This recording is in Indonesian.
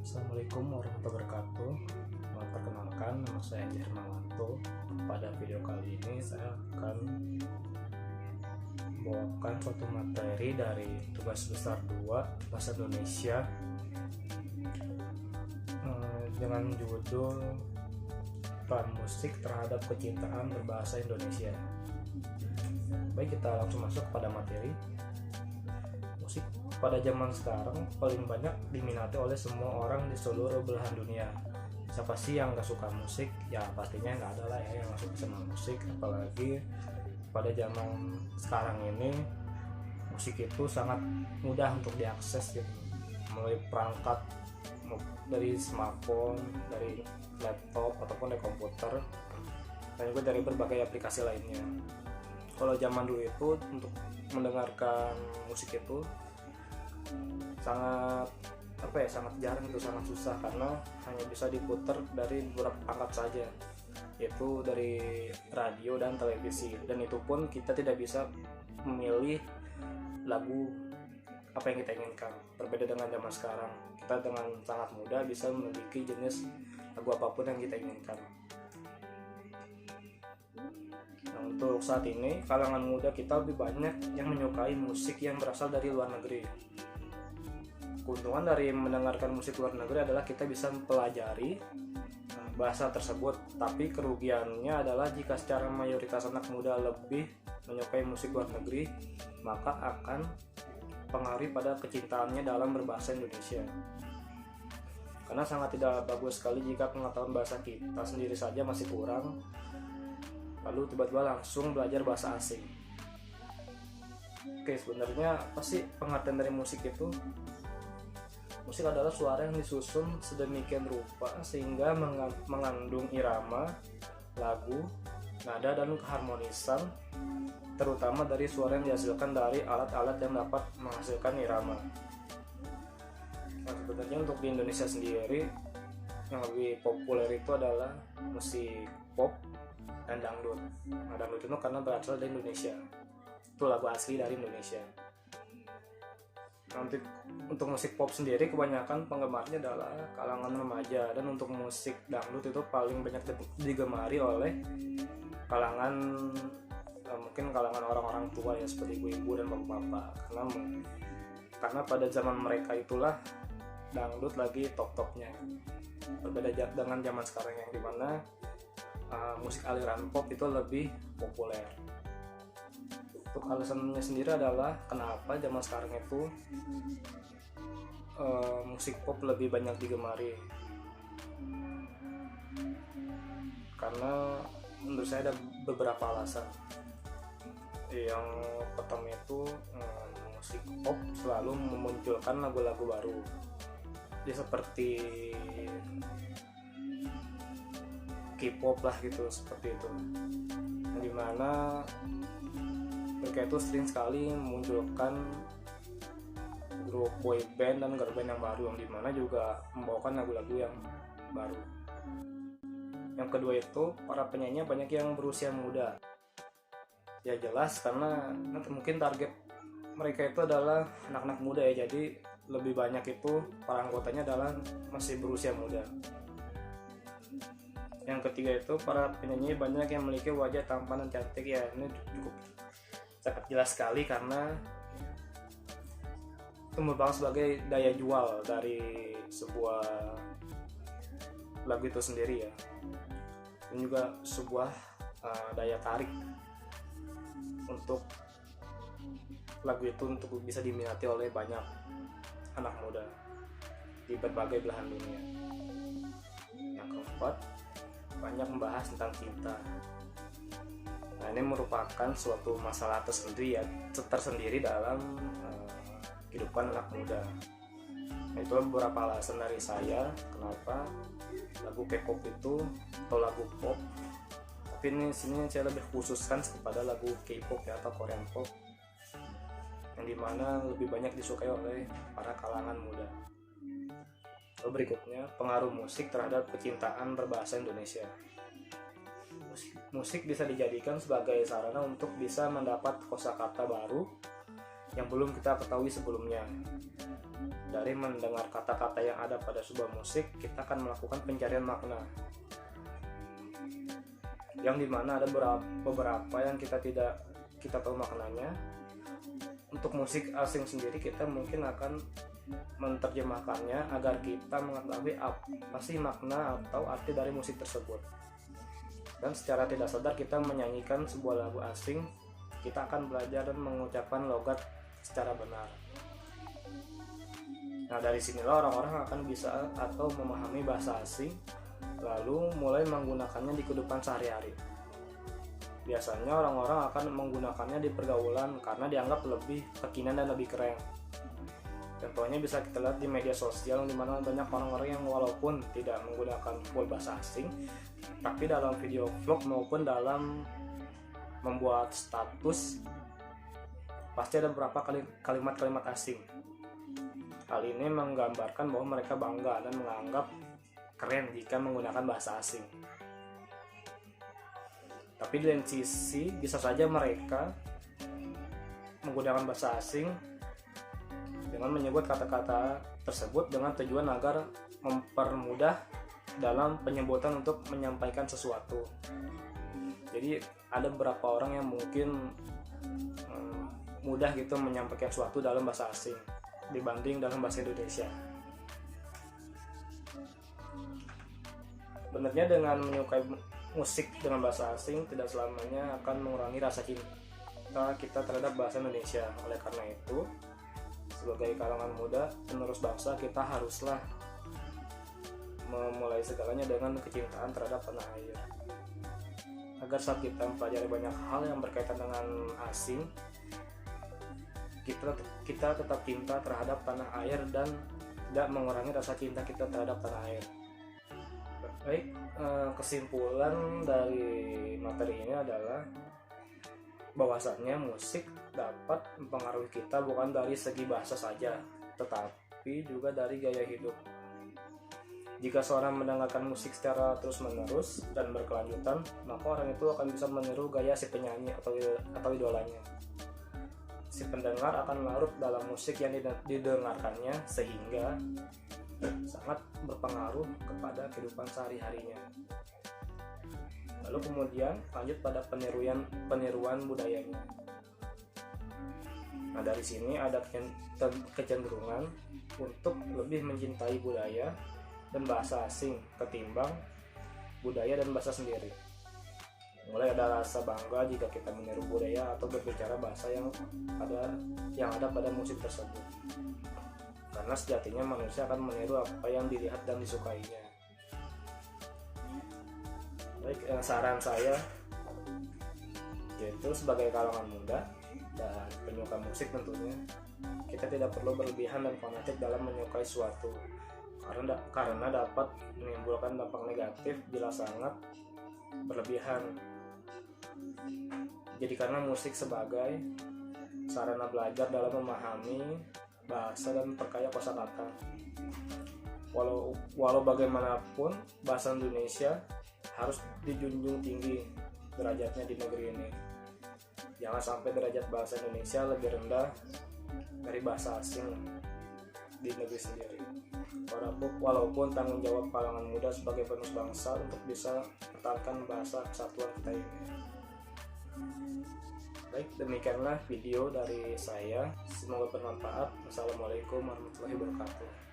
Assalamualaikum warahmatullahi wabarakatuh. Perkenalkan, nama saya Andy Hermawanto. Pada video kali ini saya akan membawakan suatu materi dari tugas besar 2 Bahasa Indonesia dengan judul Peran Musik Terhadap Kecintaan Berbahasa Indonesia. Baik, kita langsung masuk pada materi. Musik pada zaman sekarang paling banyak diminati oleh semua orang di seluruh belahan dunia. Siapa sih yang gak suka musik? Ya pastinya gak ada lah ya yang gak suka sama musik. Apalagi pada zaman sekarang ini musik itu sangat mudah untuk diakses gitu, melalui perangkat dari smartphone, dari laptop ataupun dari komputer, dan juga dari berbagai aplikasi lainnya. Kalau zaman dulu itu untuk mendengarkan musik itu sangat jarang, itu sangat susah karena hanya bisa diputar dari beberapa perangkat saja, yaitu dari radio dan televisi, dan itu pun kita tidak bisa memilih lagu apa yang kita inginkan. Berbeda dengan zaman sekarang, kita dengan sangat mudah bisa memiliki jenis lagu apapun yang kita inginkan. Nah, untuk saat ini kalangan muda kita lebih banyak yang menyukai musik yang berasal dari luar negeri. Keuntungan dari mendengarkan musik luar negeri adalah kita bisa mempelajari bahasa tersebut, tapi kerugiannya adalah jika secara mayoritas anak muda lebih menyukai musik luar negeri, maka akan pengaruh pada kecintaannya dalam berbahasa Indonesia. Karena sangat tidak bagus sekali jika pengetahuan bahasa kita sendiri saja masih kurang, lalu tiba-tiba langsung belajar bahasa asing. Oke, sebenarnya apa sih pengertian dari musik itu? Musik adalah suara yang disusun sedemikian rupa sehingga mengandung irama, lagu, nada, dan keharmonisan, terutama dari suara yang dihasilkan dari alat-alat yang dapat menghasilkan irama. Nah, sebenarnya untuk di Indonesia sendiri yang lebih populer itu adalah musik pop dan dangdut. Nah, dangdut itu karena berasal dari Indonesia, itu lagu asli dari Indonesia. Nanti untuk musik pop sendiri kebanyakan penggemarnya adalah kalangan remaja, dan untuk musik dangdut itu paling banyak digemari oleh kalangan mungkin kalangan orang-orang tua ya, seperti ibu-ibu dan bapak-bapak, karena pada zaman mereka itulah dangdut lagi top-topnya. Berbeda dengan zaman sekarang yang dimana musik aliran pop itu lebih populer. Untuk alasannya sendiri adalah kenapa zaman sekarang itu musik pop lebih banyak digemari, karena menurut saya ada beberapa alasan. Yang pertama itu musik pop selalu memunculkan lagu-lagu baru, ya seperti K-pop lah gitu, seperti itu, dimana mereka itu sering sekali memunculkan grup boy band dan girl band yang baru, yang dimana juga membawakan lagu-lagu yang baru. Yang kedua itu para penyanyi banyak yang berusia muda. Ya jelas karena mungkin target mereka itu adalah anak-anak muda ya, jadi lebih banyak itu para anggotanya adalah masih berusia muda. Yang ketiga itu para penyanyi banyak yang memiliki wajah tampan dan cantik. Ya ini cukup sangat jelas sekali karena itu merupakan sebagai daya jual dari sebuah lagu itu sendiri ya, dan juga sebuah daya tarik untuk lagu itu untuk bisa diminati oleh banyak anak muda di berbagai belahan dunia. Yang keempat, banyak membahas tentang cinta. Nah, ini merupakan suatu masalah tersendiri dalam kehidupan anak muda. Nah, itulah beberapa alasan dari saya kenapa lagu K-pop itu atau lagu pop, tapi sini saya lebih khususkan kepada lagu K-pop ya, atau Korean pop, yang dimana lebih banyak disukai oleh para kalangan muda. Lalu berikutnya, pengaruh musik terhadap kecintaan berbahasa Indonesia. Musik bisa dijadikan sebagai sarana untuk bisa mendapat kosakata baru yang belum kita ketahui sebelumnya. Dari mendengar kata-kata yang ada pada sebuah musik, kita akan melakukan pencarian makna, yang dimana ada beberapa yang kita tahu maknanya. Untuk musik asing sendiri, kita mungkin akan menerjemahkannya agar kita mengetahui apa sih makna atau arti dari musik tersebut. Dan secara tidak sadar kita menyanyikan sebuah lagu asing, kita akan belajar dan mengucapkan logat secara benar. Nah, dari sinilah orang-orang akan bisa atau memahami bahasa asing, lalu mulai menggunakannya di kehidupan sehari-hari. Biasanya orang-orang akan menggunakannya di pergaulan karena dianggap lebih kekinian dan lebih keren. Contohnya bisa kita lihat di media sosial, di mana banyak orang-orang yang walaupun tidak menggunakan full bahasa asing, tapi dalam video vlog maupun dalam membuat status pasti ada beberapa kalimat-kalimat asing. Hal ini menggambarkan bahwa mereka bangga dan menganggap keren jika menggunakan bahasa asing. Tapi di lain sisi bisa saja mereka menggunakan bahasa asing dengan menyebut kata-kata tersebut dengan tujuan agar mempermudah dalam penyebutan untuk menyampaikan sesuatu. Jadi ada beberapa orang yang mungkin mudah gitu menyampaikan sesuatu dalam bahasa asing dibanding dalam bahasa Indonesia. Sebenarnya dengan menyukai musik dengan bahasa asing tidak selamanya akan mengurangi rasa cinta kita terhadap bahasa Indonesia. Oleh karena itu, sebagai kalangan muda penerus bangsa, kita haruslah memulai segalanya dengan kecintaan terhadap tanah air. Agar saat kita mempelajari banyak hal yang berkaitan dengan asing, kita tetap cinta terhadap tanah air dan tidak mengurangi rasa cinta kita terhadap tanah air. Baik, kesimpulan dari materi ini adalah bahwasannya musik dapat mempengaruhi kita bukan dari segi bahasa saja, tetapi juga dari gaya hidup. Jika seorang mendengarkan musik secara terus-menerus dan berkelanjutan, maka orang itu akan bisa meniru gaya si penyanyi atau idolanya. Si pendengar akan larut dalam musik yang didengarkannya sehingga sangat berpengaruh kepada kehidupan sehari-harinya. Lalu kemudian lanjut pada peniruan budayanya. Nah, dari sini ada kecenderungan untuk lebih mencintai budaya dan bahasa asing ketimbang budaya dan bahasa sendiri. Mulai ada rasa bangga jika kita meniru budaya atau berbicara bahasa yang ada pada musik tersebut. Karena sejatinya manusia akan meniru apa yang dilihat dan disukainya. Baik, saran saya yaitu sebagai kalangan muda dan penyuka musik tentunya, kita tidak perlu berlebihan dan fanatik dalam menyukai suatu karena dapat menimbulkan dampak negatif bila sangat berlebihan. Jadi karena musik sebagai sarana belajar dalam memahami bahasa dan perkaya kosakata. Walau bagaimanapun, bahasa Indonesia harus dijunjung tinggi derajatnya di negeri ini. Jangan sampai derajat bahasa Indonesia lebih rendah dari bahasa asing di negeri sendiri. Walaupun tanggung jawab kalangan muda sebagai penerus bangsa untuk bisa mempertahankan bahasa kesatuan kita ini. Baik, demikianlah video dari saya. Semoga bermanfaat. Wassalamualaikum warahmatullahi wabarakatuh.